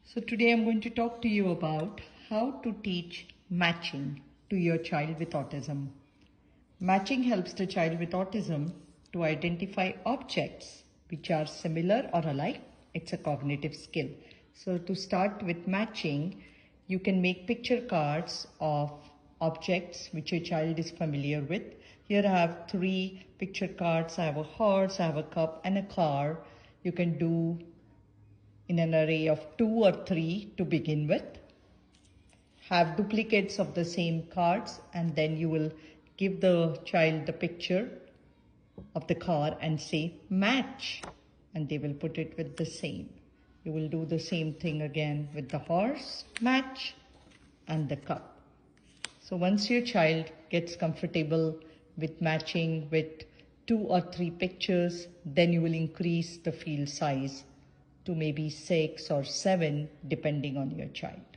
So today I'm going to talk to you about how to teach matching to your child with autism. Matching helps the child with autism to identify objects which are similar or alike. It's a cognitive skill. So to start with matching, you can make picture cards of objects which your child is familiar with. Here I have 3 picture cards. I have a horse, I have a cup and a car. You can do in an array of 2 or 3 to begin with. Have duplicates of the same cards, and then you will give the child the picture of the car and say match, and they will put it with the same. You will do the same thing again with the horse, match, and the cup. So once your child gets comfortable with matching with 2 or 3 pictures, then you will increase the field size to maybe 6 or 7 depending on your child.